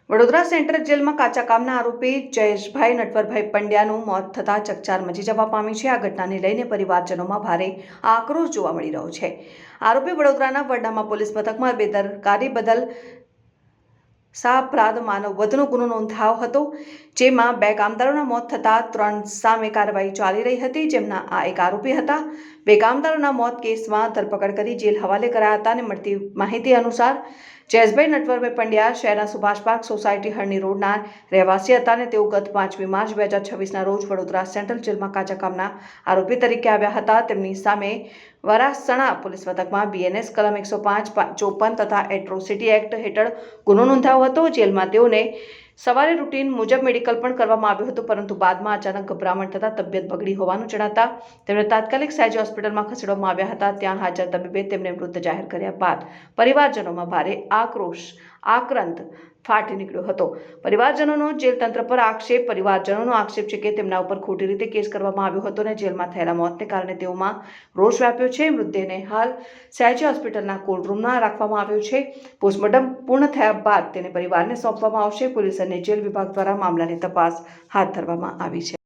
Vadodara central જેલમાં કાચા કામના આરોપી જયેશભાઈ નટવરભાઈ પંડ્યાનું મોત થતાં ચકચાર મચી જવા પામી છે। આ ઘટનાને લઈને પરિવારજનોમાં ભારે આક્રોશ જોવા મળી રહ્યો છે। આરોપી વડોદરાના વડનામા પોલીસ મથકમાં બેદરકારી બદલ સાપરાધ માનવ વધનો ગુનો નોંધાયો હતો, જેમાં 2 કામદારોના મોત થતાં 3 સામે કાર્યવાહી ચાલી રહી હતી, જેમના આ એક આરોપી હતા। 2 કામદારોના મોત કેસમાં ધરપકડ કરી જેલ હવાલે કરાયા હતા અને મળતી માહિતી અનુસાર જયેશભાઈ નટવરભાઈ પંડ્યા શહેરના સુભાષ પાર્ક સોસાયટી હરણી રોડના રહેવાસી હતા અને તેઓ ગત 5મી માર્ચ 2026ના રોજ વડોદરા સેન્ટ્રલ જેલમાં કાચા કામના આરોપી તરીકે આવ્યા હતા। તેમની સામે વરાસણા પોલીસ મથકમાં BNS કલમ 105-54 તથા એટ્રોસિટી એક્ટ હેઠળ ગુનો નોંધાયો હતો। જેલમાં તેઓને સવારે રૂટીન મુજબ મેડિકલ પણ કરવામાં આવ્યું હતું, પરંતુ બાદમાં અચાનક ગભરામણ થતાં તબિયત બગડી હોવાનું જણાતા તેમને તાત્કાલિક સયાજી હોસ્પિટલમાં ખસેડવામાં આવ્યા હતા। ત્યાં હાજર તબીબે તેમને મૃત જાહેર કર્યા બાદ પરિવારજનોમાં ભારે આક્રંદ ફાટી નીકળ્યો હતો। પરિવારજનોનો જેલ તંત્ર પર આક્ષેપ। પરિવારજનોનો આક્ષેપ છે કે તેમના ઉપર ખોટી રીતે કેસ કરવામાં આવ્યો હતો અને જેલમાં થયેલા મોતને કારણે તેઓમાં રોષ વ્યાપ્યો છે। મૃતદેહને હાલ સયાજી હોસ્પિટલના કોલ્ડ રૂમમાં રાખવામાં આવ્યો છે। પોસ્ટમોર્ટમ પૂર્ણ થયા બાદ તેને પરિવારને સોંપવામાં આવશે। પોલીસ અને જેલ વિભાગ દ્વારા મામલાની તપાસ હાથ ધરવામાં આવી છે।